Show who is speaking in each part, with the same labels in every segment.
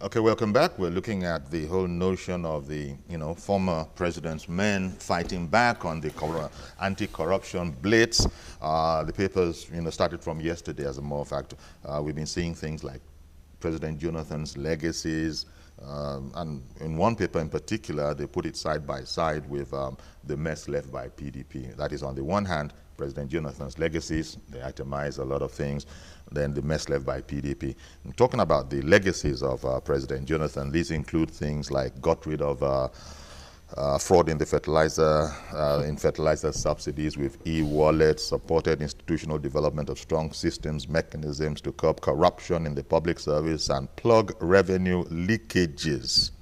Speaker 1: Okay, welcome back. We're looking at the whole notion of the, former president's men fighting back on the anti-corruption blitz. The papers, started from yesterday, as a matter of fact. We've been seeing things like President Jonathan's legacies, and in one paper in particular, they put it side by side with the mess left by PDP. That is, on the one hand, President Jonathan's legacies, they itemize a lot of things, then the mess left by PDP. I'm talking about the legacies of President Jonathan. These include things like got rid of fraud in the fertilizer subsidies with e-wallets, supported institutional development of strong systems, mechanisms to curb corruption in the public service and plug revenue leakages.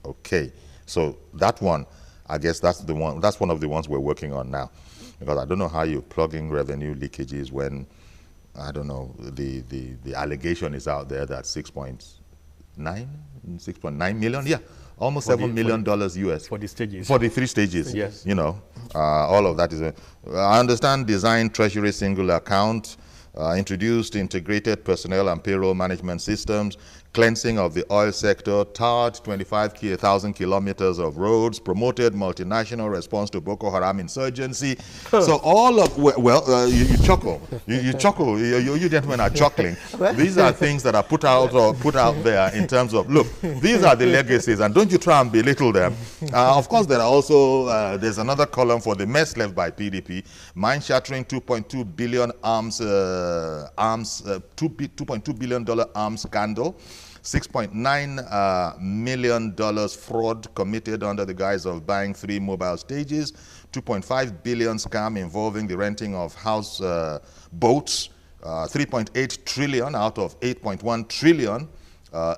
Speaker 1: Okay, so that one, I guess that's one of the ones we're working on now. Because I don't know how you're plugging revenue leakages when, I don't know, the allegation is out there that 6.9 million, yeah, almost $7 million US.
Speaker 2: For the stages.
Speaker 1: For the 3 stages.
Speaker 2: Yes.
Speaker 1: All of that is, I understand, design treasury single account, introduced integrated personnel and payroll management systems, cleansing of the oil sector, tarred 25,000 kilometers of roads, promoted multinational response to Boko Haram insurgency. So all of, you chuckle, you chuckle, you gentlemen are chuckling. These are things that are put out there in terms of, look, these are the legacies, and don't you try and belittle them. Of course, there are also, there's another column for the mess left by PDP, mind-shattering $2.2 billion $2.2 billion arms scandal, $6.9 million fraud committed under the guise of buying 3 mobile stages, $2.5 billion scam involving the renting of house boats, 3.8 trillion out of 8.1 trillion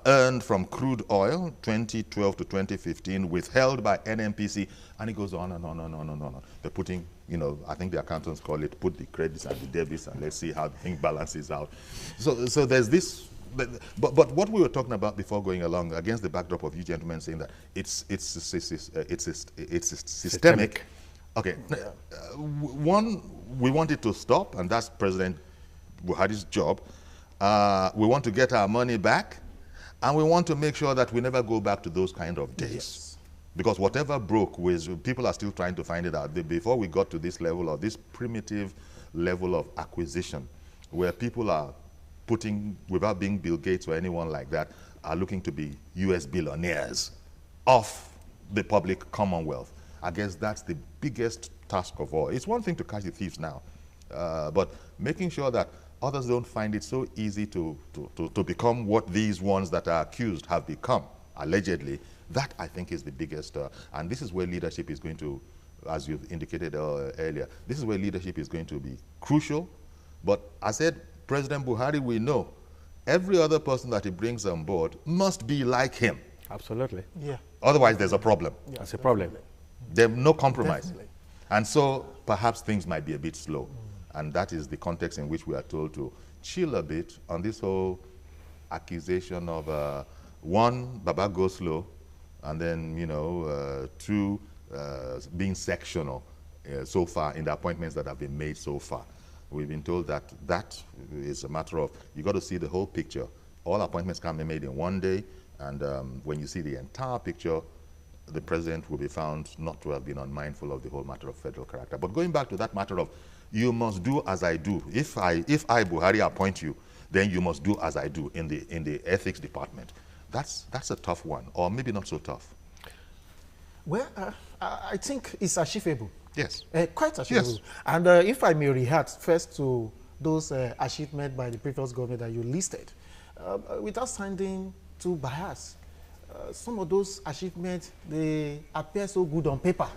Speaker 1: earned from crude oil 2012 to 2015, withheld by NNPC, and it goes on and on and on and on. They're putting, I think the accountants call it, put the credits and the debits and let's see how the thing balances out. So there's this, but what we were talking about before going along, against the backdrop of you gentlemen saying that it's systemic. Okay, one, we want it to stop, and that's President Buhari's job. We want to get our money back, and we want to make sure that we never go back to those kind of days. Yes. Because whatever broke, people are still trying to find it out. Before we got to this level, or this primitive level of acquisition, where people are putting, without being Bill Gates or anyone like that, are looking to be US billionaires off the public commonwealth. I guess that's the biggest task of all. It's one thing to catch the thieves now, but making sure that others don't find it so easy to become what these ones that are accused have become, allegedly. That, I think, is the biggest, and this is where leadership is going to, as you've indicated earlier, this is where leadership is going to be crucial. But I said, President Buhari, we know every other person that he brings on board must be like him.
Speaker 2: Absolutely.
Speaker 1: Yeah. Otherwise, there's a problem.
Speaker 2: Yeah, that's a problem.
Speaker 1: There's no compromise.
Speaker 3: Definitely.
Speaker 1: And so perhaps things might be a bit slow. And that is the context in which we are told to chill a bit on this whole accusation of, one, Baba go slow, and then, 2, being sectional so far in the appointments that have been made so far. We've been told that that is a matter of, you got to see the whole picture. All appointments can be made in one day, and when you see the entire picture, the president will be found not to have been unmindful of the whole matter of federal character. But going back to that matter of, you must do as I do. If I Buhari, appoint you, then you must do as I do in the ethics department. That's a tough one, or maybe not so tough.
Speaker 3: Well, I think it's achievable.
Speaker 1: Yes.
Speaker 3: Quite achievable.
Speaker 1: Yes.
Speaker 3: And if I may react first to those achievements by the previous government that you listed, without sounding too biased, some of those achievements, they appear so good on paper,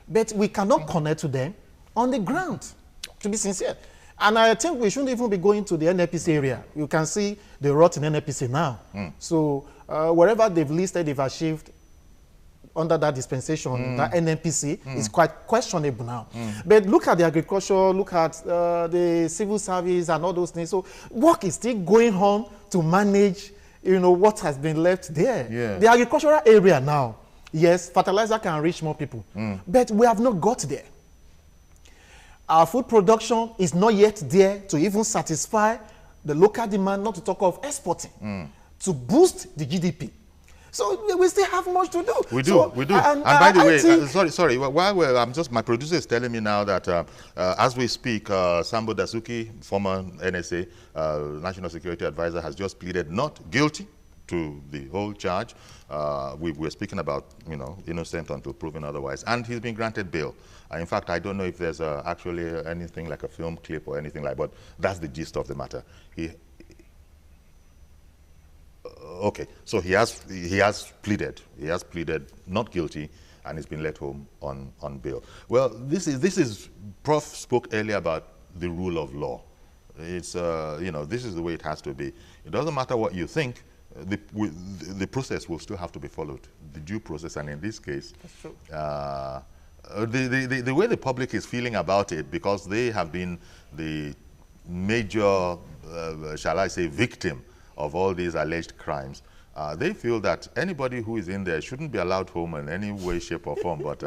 Speaker 3: but we cannot connect to them on the ground, to be sincere. And I think we shouldn't even be going to the NNPC area. You can see the rot in NNPC now. So wherever they've listed, they've achieved under that dispensation, that NNPC is quite questionable now. But look at the agriculture, look at the civil service and all those things. So work is still going on to manage, what has been left there.
Speaker 1: Yeah.
Speaker 3: The agricultural area now, yes, fertilizer can reach more people, but we have not got there. Our food production is not yet there to even satisfy the local demand, not to talk of exporting, to boost the GDP. So we still have much to do.
Speaker 1: We do,
Speaker 3: so,
Speaker 1: we do. And by the way, sorry, while I'm just, my producer is telling me now that as we speak, Sambo Dasuki, former NSA, National Security Advisor, has just pleaded not guilty to the whole charge. We're speaking about, innocent until proven otherwise. And he's been granted bail. In fact, I don't know if there's actually anything like a film clip or anything like, but that's the gist of the matter. Okay, so he has pleaded not guilty, and he's been let home on bail. Well, this is Prof spoke earlier about the rule of law. It's this is the way it has to be. It doesn't matter what you think. The process will still have to be followed, the due process, and in this case,
Speaker 3: that's true.
Speaker 1: The way the public is feeling about it, because they have been the major, shall I say, victim of all these alleged crimes, they feel that anybody who is in there shouldn't be allowed home in any way, shape, or form. But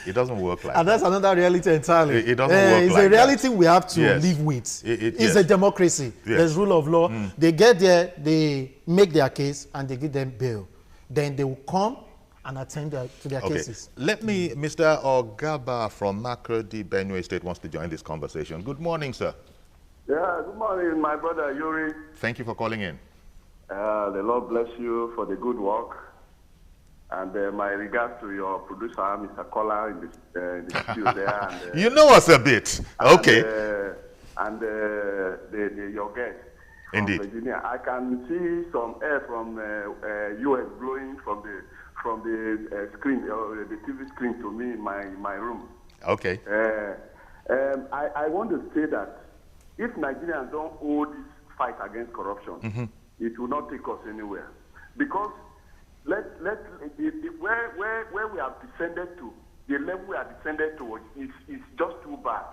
Speaker 1: it doesn't work like that.
Speaker 3: And that's another reality entirely.
Speaker 1: It doesn't work
Speaker 3: it's
Speaker 1: like
Speaker 3: a reality
Speaker 1: that.
Speaker 3: we have to
Speaker 1: Yes.
Speaker 3: live with. It's
Speaker 1: yes.
Speaker 3: a democracy.
Speaker 1: Yes.
Speaker 3: There's rule of law. They get there, they make their case, and they give them bail. Then they will come and attend to their cases.
Speaker 1: Let me, Mr. Ogaba from Makurdi, Benue State, wants to join this conversation. Good morning, sir.
Speaker 2: Yeah, good morning, my brother Yuri.
Speaker 1: Thank you for calling in.
Speaker 2: The Lord bless you for the good work. And my regards to your producer, Mr. Kola, in the studio there. And,
Speaker 1: you know us a bit. Okay.
Speaker 2: And your guest from
Speaker 1: Indeed.
Speaker 2: Virginia. I can see some air from US blowing from the screen, the TV screen to me in my room.
Speaker 1: Okay.
Speaker 2: I want to say that if Nigerians don't hold this fight against corruption, it will not take us anywhere. Because where we have descended to, the level we have descended to is just too bad.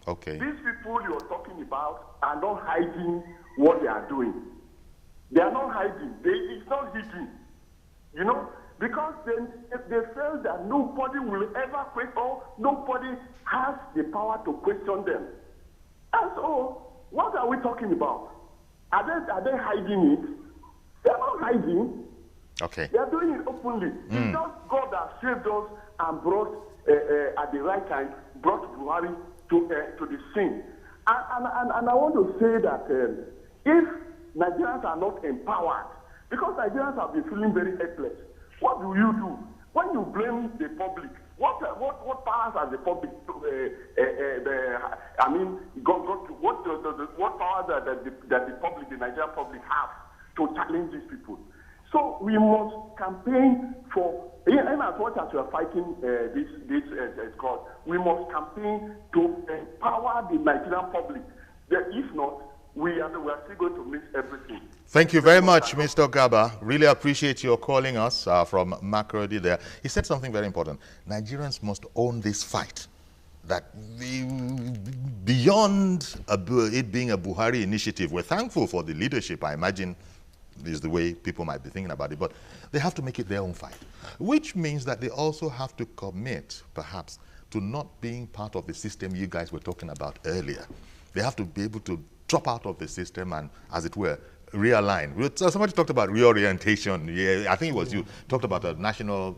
Speaker 1: Okay.
Speaker 2: These people you're talking about are not hiding what they are doing. They are not hiding. It's not hidden. Because they feel that nobody will ever question, or nobody has the power to question them. And so, what are we talking about? Are they hiding it? They are not hiding.
Speaker 1: Okay.
Speaker 2: They are doing it openly. It's just God that saved us and brought, at the right time, brought Buhari to the scene. And I want to say that if Nigerians are not empowered, because Nigerians have been feeling very helpless, what do? When you blame the public, what powers has the public? What powers that the public, the Nigerian public, have to challenge these people? So we must campaign for, and as much as we are fighting this cause, we must campaign to empower the Nigerian public. If not, we are still going to miss everything.
Speaker 1: Thank you very much, Mr. Gaba. Really appreciate your calling us from Makurdi there. He said something very important. Nigerians must own this fight. That beyond it being a Buhari initiative, we're thankful for the leadership, I imagine, is the way people might be thinking about it, but they have to make it their own fight, which means that they also have to commit, perhaps, to not being part of the system you guys were talking about earlier. They have to be able to drop out of the system and, as it were, realign. Somebody talked about reorientation. Yeah, I think it was you. Talked about a national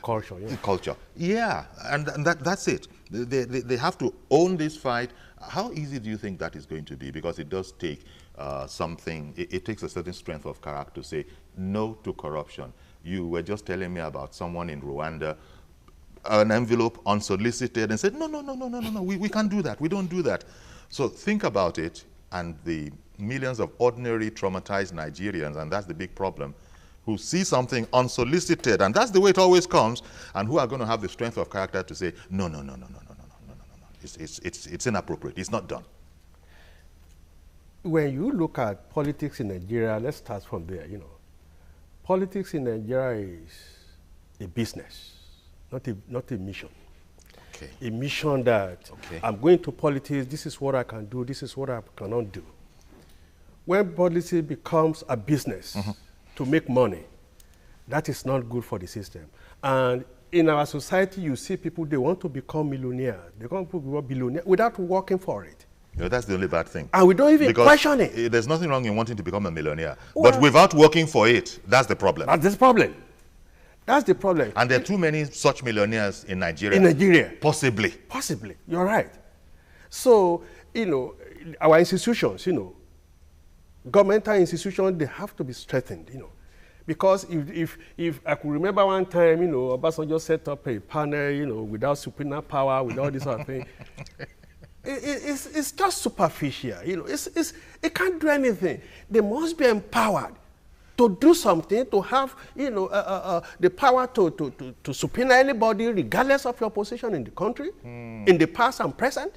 Speaker 4: culture. Yeah.
Speaker 1: Culture. Yeah, and that's it. They have to own this fight. How easy do you think that is going to be? Because it does take something. It takes a certain strength of character to say no to corruption. You were just telling me about someone in Rwanda, an envelope unsolicited, and said, no, we can't do that. We don't do that. So think about it, and the millions of ordinary traumatized Nigerians, and that's the big problem, who see something unsolicited, and that's the way it always comes, and who are going to have the strength of character to say, no. It's inappropriate. It's not done.
Speaker 4: When you look at politics in Nigeria, let's start from there. Politics in Nigeria is a business, not a mission.
Speaker 1: Okay.
Speaker 4: A mission that I'm going to politics, this is what I can do, this is what I cannot do. When politics becomes a business to make money, that is not good for the system. And in our society, you see people, they want to become millionaires. They want to become billionaires without working for it.
Speaker 1: That's the only bad thing.
Speaker 4: And we don't even question it.
Speaker 1: There's nothing wrong in wanting to become a millionaire. Well, but without working for it, that's the problem.
Speaker 4: That's the problem. That's the problem.
Speaker 1: And there are too many such millionaires in Nigeria.
Speaker 4: In Nigeria.
Speaker 1: Possibly.
Speaker 4: Possibly. You're right. So, our institutions, governmental institutions, they have to be strengthened, Because if I could remember one time, Obasanjo set up a panel, without subpoena power, with all this sort of thing. It's just superficial, it can't do anything. They must be empowered to do something, to have, the power to subpoena anybody, regardless of your position in the country, in the past and present,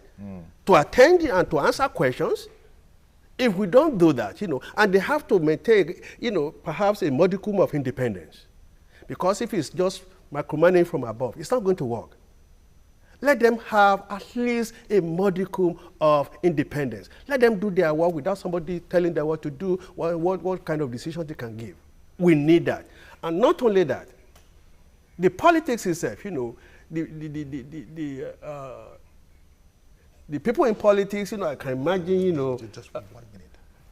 Speaker 4: to attend and to answer questions. If we don't do that, and they have to maintain, perhaps a modicum of independence. Because if it's just micromanaging from above, it's not going to work. Let them have at least a modicum of independence. Let them do their work without somebody telling them what to do, what kind of decision they can give. We need that. And not only that, the politics itself, the people in politics, I can imagine,
Speaker 1: Just 1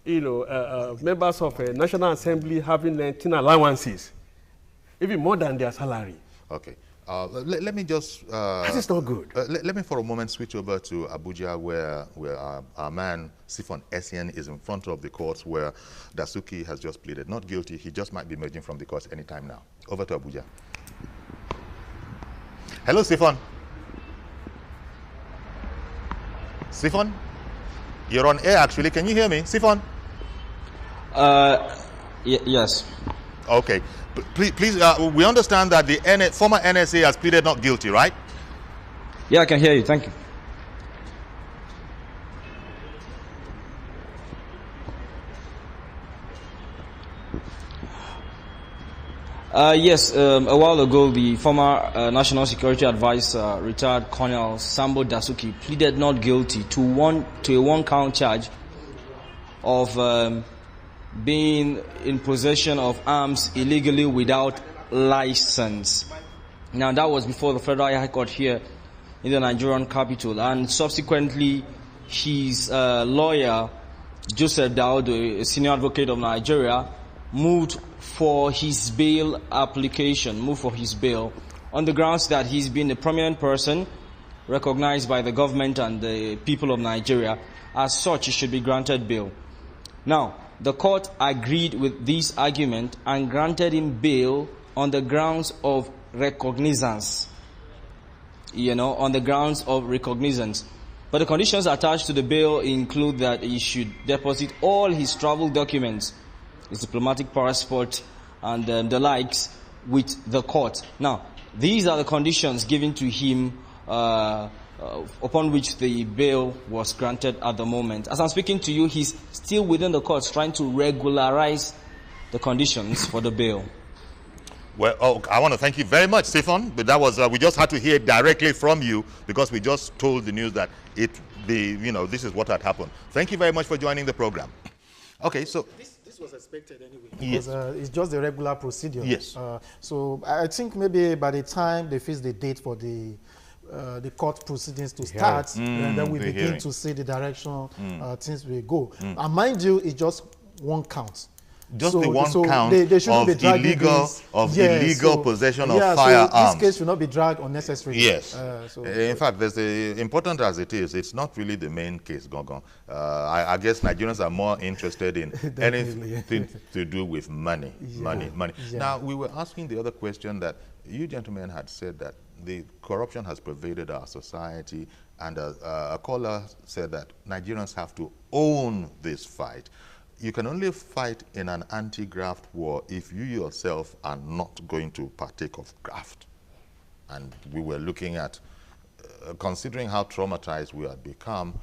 Speaker 1: minute.
Speaker 4: Members of a National Assembly having 19 allowances, even more than their salary.
Speaker 1: Okay. Let me just...
Speaker 4: that is not good.
Speaker 1: Let me for a moment switch over to Abuja, where our man, Sifon Essien, is in front of the courts, where Dasuki has just pleaded not guilty. He just might be emerging from the courts anytime now. Over to Abuja. Hello, Sifon. Sifon? You're on air, actually. Can you hear me? Sifon?
Speaker 5: Yes.
Speaker 1: Okay. Please, we understand that the former NSA has pleaded not guilty, right?
Speaker 5: Yeah, I can hear you. Thank you. Yes, a while ago, the former National Security Advisor, retired Colonel Sambo Dasuki, pleaded not guilty to a one-count charge of being in possession of arms illegally without license. Now, that was before the Federal High Court here in the Nigerian capital, and subsequently, his lawyer, Joseph Daudo, a senior advocate of Nigeria, moved for his bail on the grounds that he's been a prominent person recognized by the government and the people of Nigeria. As such, he should be granted bail. Now, the court agreed with this argument and granted him bail on the grounds of recognizance. On the grounds of recognizance. But the conditions attached to the bail include that he should deposit all his travel documents, his diplomatic passport, and the likes with the court. Now, these are the conditions given to him upon which the bail was granted at the moment. As I'm speaking to you, he's still within the courts trying to regularize the conditions for the bail.
Speaker 1: Well, I want to thank you very much, Sifon. But that was we just had to hear directly from you because we just told the news that this is what had happened. Thank you very much for joining the program. Okay, so
Speaker 3: this was expected anyway.
Speaker 1: Yes.
Speaker 3: Because, it's just the regular procedure.
Speaker 1: Yes.
Speaker 3: So I think maybe by the time they fix the date for the court proceedings to start, and then we begin to see the direction things will go. And mind you, it's just one count.
Speaker 1: Just the one count
Speaker 3: they shouldn't be
Speaker 1: illegal possession of firearms.
Speaker 3: So this case should not be dragged unnecessarily.
Speaker 1: Yes. In fact, important as it is, it's not really the main case, Gongon. I guess Nigerians are more interested in anything to do with money. Money. Yeah. Now, we were asking the other question that you gentlemen had said that the corruption has pervaded our society, and a caller said that Nigerians have to own this fight. You can only fight in an anti-graft war if you yourself are not going to partake of graft. And we were looking at, considering how traumatized we had become,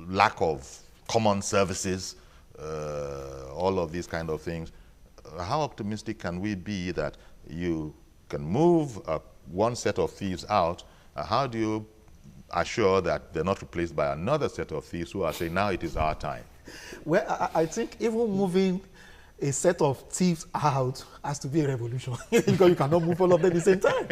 Speaker 1: lack of common services, all of these kind of things. How optimistic can we be that you can move one set of thieves out? How do you assure that they're not replaced by another set of thieves who are saying, now it is our time?
Speaker 3: Well, I think even moving a set of thieves out has to be a revolution because you cannot move all of them at the same time.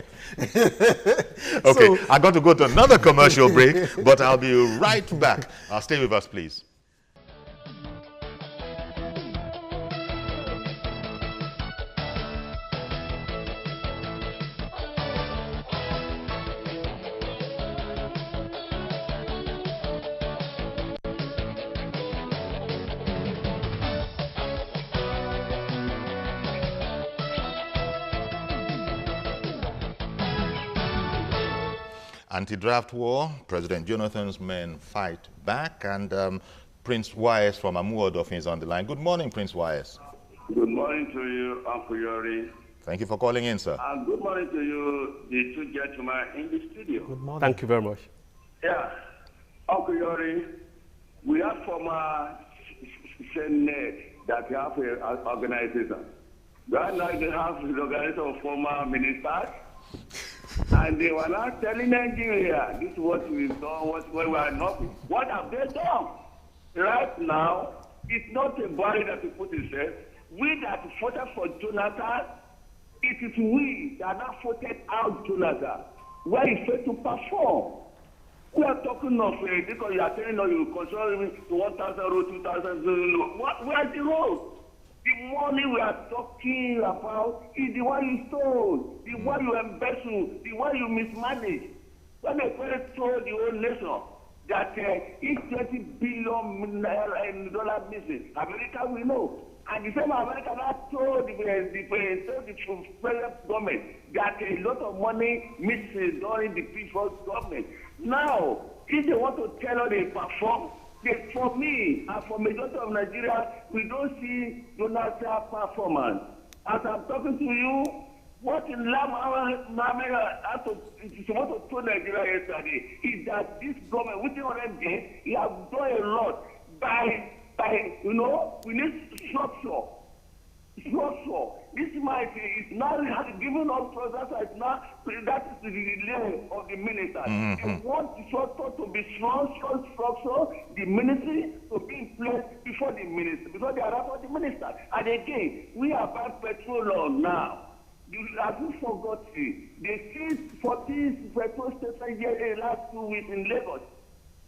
Speaker 1: Okay, so, I got to go to another commercial break, but I'll be right back. Stay with us, please. Anti-Draft War, President Jonathan's men fight back, and Prince Wise from Amuodofin is on the line. Good morning, Prince Wise.
Speaker 6: Good morning to you, Uncle Yori.
Speaker 1: Thank you for calling in, sir.
Speaker 6: And good morning to you, the two gentlemen in the studio.
Speaker 3: Good morning.
Speaker 4: Thank you very much.
Speaker 6: Yeah, Uncle Yori, we have former Senate that we have an organization. Right now they have the organization of former ministers, and they were not telling Nigeria, this is what we've done, what we are not. What have they done? Right now, it's not a body that we put himself. We that voted for Jonathan, it is we that have voted out Jonathan. Where he failed to perform. We are talking of because you are telling us you control the 1,000 road, 2,000 road. Where's the road? The money we are talking about is the one you stole, the one you embezzle, the one you mismanage. When they first told the whole nation that it's $20 billion missing, America will know. And the same America that told the previous government that a lot of money missing during the previous government. Now, if they want to tell us they perform, for me and for majority of Nigeria, we don't see Jonathan performance. As I'm talking to you, what in America supposed to tell Nigeria yesterday is that this government, within 100 days, he has done a lot by we need structure. This might is now giving us process right now. That is the delay of the minister. They want the structure to be strong structure, the ministry to be in place before the minister, because they are after the minister. And again, we are buying petrol on now. As you forgot, they seized 40 petrol stations here in the last 2 weeks in Lagos.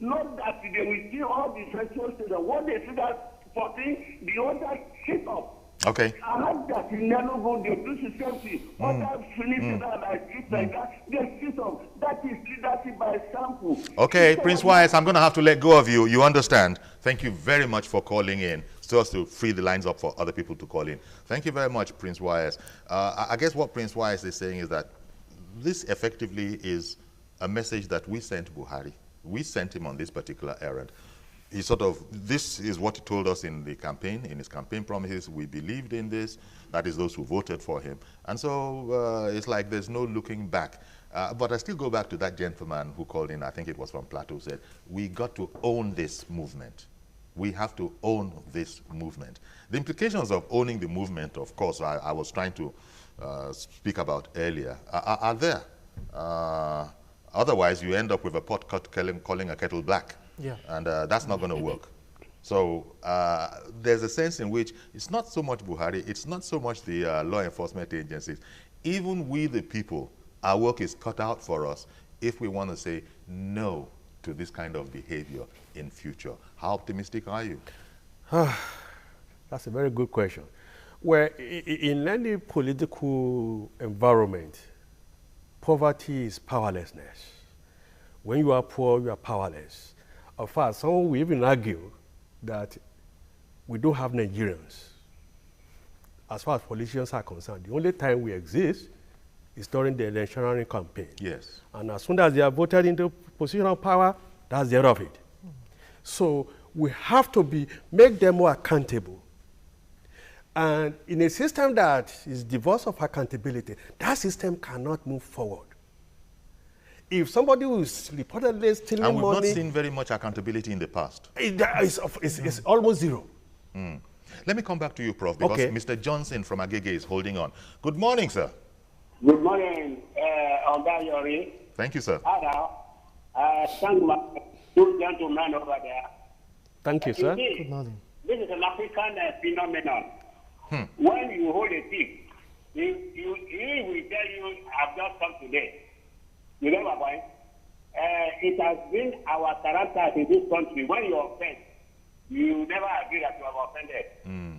Speaker 6: Not that they will see all the petrol stations. What they see that 40, the others sit up.
Speaker 1: Okay.
Speaker 6: I heard that in Nanogo, they do the same thing. Others finish that like this, like that. They sit up. That is leadership by sample.
Speaker 1: Okay, Prince Wise, I'm going to have to let go of you. You understand? Thank you very much for calling in, so as to free the lines up for other people to call in. Thank you very much, Prince Wise. I guess what Prince Wise is saying is that this effectively is a message that we sent Buhari. We sent him on this particular errand. He this is what he told us in the campaign, in his campaign promises. We believed in this. That is those who voted for him. And so it's like there's no looking back. But I still go back to that gentleman who called in, I think it was from Plateau, said, we got to own this movement. We have to own this movement. The implications of owning the movement, of course, I was trying to speak about earlier, are there. Otherwise, you end up with a pot calling a kettle black.
Speaker 3: Yeah.
Speaker 1: And that's not going to work. So there's a sense in which it's not so much Buhari, it's not so much the law enforcement agencies. Even we, the people, our work is cut out for us if we want to say no to this kind of behavior in future. How optimistic are you?
Speaker 4: That's a very good question. Well, in any political environment, poverty is powerlessness. When you are poor, you are powerless. In fact, some will even argue that we don't have Nigerians. As far as politicians are concerned, the only time we exist is during the electionary campaign.
Speaker 1: Yes.
Speaker 4: And as soon as they are voted into position of power, that's the end of it. So we have to make them more accountable. And in a system that is divorced of accountability, that system cannot move forward. If somebody who is reportedly stealing money...
Speaker 1: And we've not seen very much accountability in the past.
Speaker 4: It's almost zero.
Speaker 1: Let me come back to you, Prof, because Mr. Johnson from Agege is holding on. Good morning, sir.
Speaker 7: Good morning, Oga Yori.
Speaker 1: Thank you, sir.
Speaker 7: Thank my two gentlemen over there.
Speaker 4: Thank you, sir.
Speaker 7: Indeed,
Speaker 3: Good morning.
Speaker 7: this is an African phenomenon. When you hold a thief, he will tell you, I've just come today. You know my point? It has been our character in this country. When you offend, you never agree that you have offended.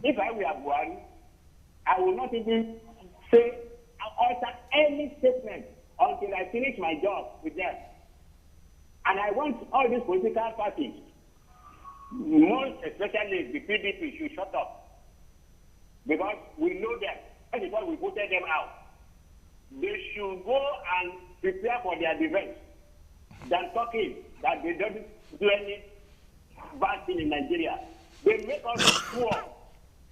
Speaker 7: If I were Buhari, I will not even say, alter any statement until I finish my job with them. And I want all these political parties, most especially the PDP, should shut up. Because we know them. That is why we voted them out. They should go and prepare for their defense. than talking that they don't do any bad thing in Nigeria. They make us poor.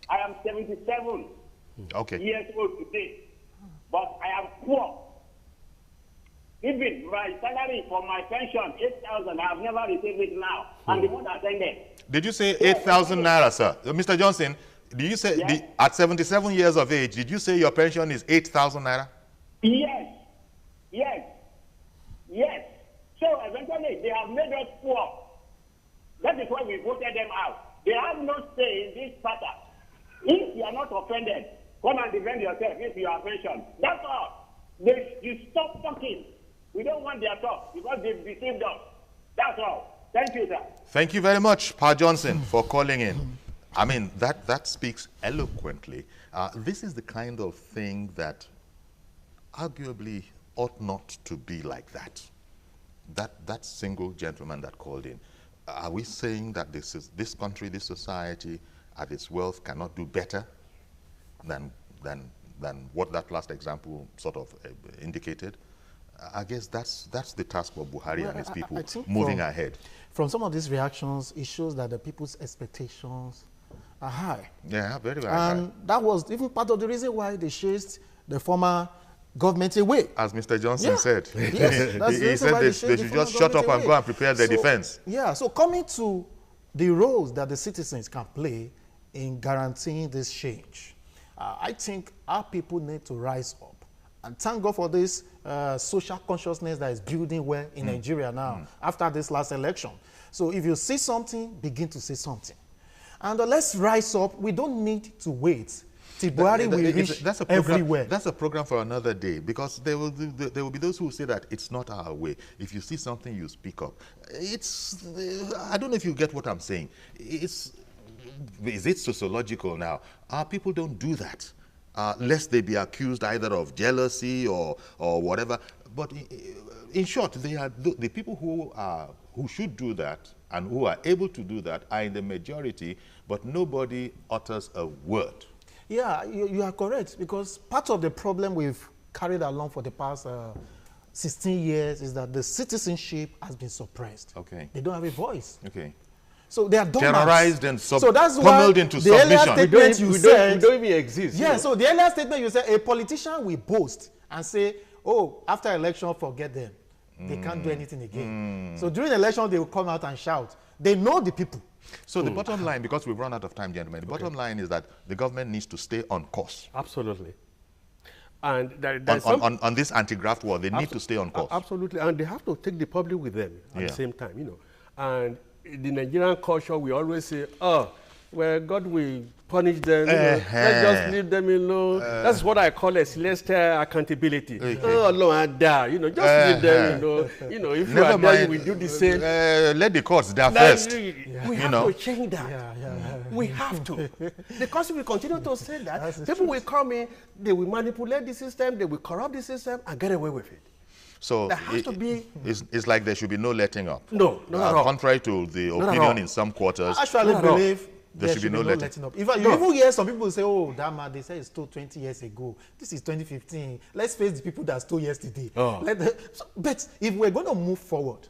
Speaker 7: I am 77 years old today, but I am poor. Even my salary for my pension, 8,000, I have never received it now. And the one that ended.
Speaker 1: Did you say 8,000 naira, sir? Mr. Johnson, did you say at 77 years of age, did you say your pension is 8,000 naira?
Speaker 7: Yes. Yes. Yes. So eventually they have made us poor. That is why we voted them out. They have no say in this matter. If you are not offended, come and defend yourself if you are pensioned. That's all. You stop talking. We don't want their talk because they've deceived us. That's all. Thank you, sir.
Speaker 1: Thank you very much, Pa Johnson, for calling in. I mean, that speaks eloquently. This is the kind of thing that arguably ought not to be like that. That single gentleman that called in. Are we saying that this country, this society, at its wealth cannot do better than what that last example sort of indicated? I guess that's the task for Buhari and his people moving ahead.
Speaker 3: From some of these reactions, it shows that the people's expectations are high.
Speaker 1: Yeah, very, very high.
Speaker 3: And that was even part of the reason why they chased the former government away.
Speaker 1: As Mr. Johnson said.
Speaker 3: Yes,
Speaker 1: he said they should just shut up and go and prepare their defense.
Speaker 3: Yeah, so coming to the roles that the citizens can play in guaranteeing this change, I think our people need to rise up. And thank God for this social consciousness that is building well in Nigeria now after this last election. So if you see something, begin to say something. And let's rise up. We don't need to wait till Buhari will reach everywhere.
Speaker 1: That's a program for another day, because there will be those who say that it's not our way. If you see something, you speak up. I don't know if you get what I'm saying. Is it sociological now? Our people don't do that. Lest they be accused either of jealousy or whatever. But in short, they are the people who should do that and who are able to do that are in the majority, but nobody utters a word.
Speaker 3: Yeah, you are correct, because part of the problem we've carried along for the past 16 years is that the citizenship has been suppressed.
Speaker 1: Okay.
Speaker 3: They don't have a voice.
Speaker 1: Okay.
Speaker 3: So they are
Speaker 1: terrorized and
Speaker 3: pummeled
Speaker 1: into submission.
Speaker 3: We
Speaker 4: don't even exist.
Speaker 3: Yeah, so the earlier statement you said, a politician will boast and say, oh, after election, forget them. They can't do anything again. So during election, they will come out and shout. They know the people.
Speaker 1: So the bottom line, because we've run out of time, gentlemen, the bottom line is that the government needs to stay on course.
Speaker 4: Absolutely. And
Speaker 1: on this anti-graft war, they need to stay on course.
Speaker 4: Absolutely. And they have to take the public with them at the same time, you know. And the Nigerian culture, we always say, oh, well, God will punish them. You know, let's just leave them alone. That's what I call a celestial accountability. Oh, Lord, you know, just leave them. You know, if you are there, we do the same.
Speaker 1: Let the courts there first.
Speaker 4: We have to change that. We have to. Because if we continue to say that, people will come in, they will manipulate the system, they will corrupt the system, and get away with it.
Speaker 1: So it's like there should be no letting up.
Speaker 4: No, not at all.
Speaker 1: Contrary to the opinion in some quarters.
Speaker 3: I actually believe
Speaker 1: there should be no letting up.
Speaker 3: In fact, you even hear some people say, oh, that man, they say it stole 20 years ago. This is 2015. Let's face the people that stole yesterday. But if we're going to move forward,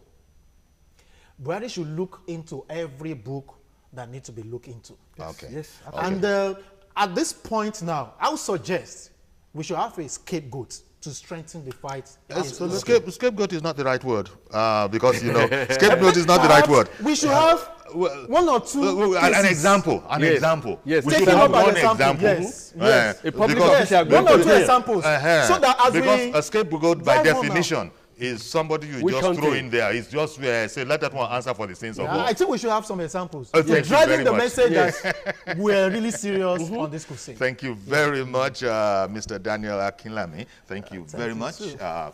Speaker 3: Buhari should look into every book that needs to be looked into.
Speaker 1: Okay.
Speaker 4: Yes.
Speaker 3: And at this point now, I would suggest we should have a scapegoat to strengthen the fight.
Speaker 1: Scapegoat is not the right word, because, you know, scapegoat is not the right word.
Speaker 3: We should have one or two
Speaker 1: an example.
Speaker 4: Yes.
Speaker 1: We should have one example.
Speaker 3: Yes.
Speaker 4: A public official.
Speaker 3: One or two examples. So that as
Speaker 1: because a scapegoat, by definition, is somebody you just throw in there. It's just say, let that one answer for the sins of God.
Speaker 3: I think we should have some examples.
Speaker 1: Driving
Speaker 3: the message that we're really serious on this crusade.
Speaker 1: Thank you very much, Mr. Daniel Akinlami. Thank you very much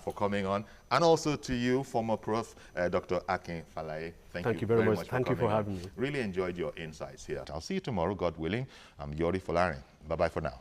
Speaker 1: for coming on. And also to you, former Prof, Dr. Akin Falaiye.
Speaker 4: Thank you very much. Thank you for having me.
Speaker 1: Really enjoyed your insights here. I'll see you tomorrow, God willing. I'm Yori Falaiye. Bye-bye for now.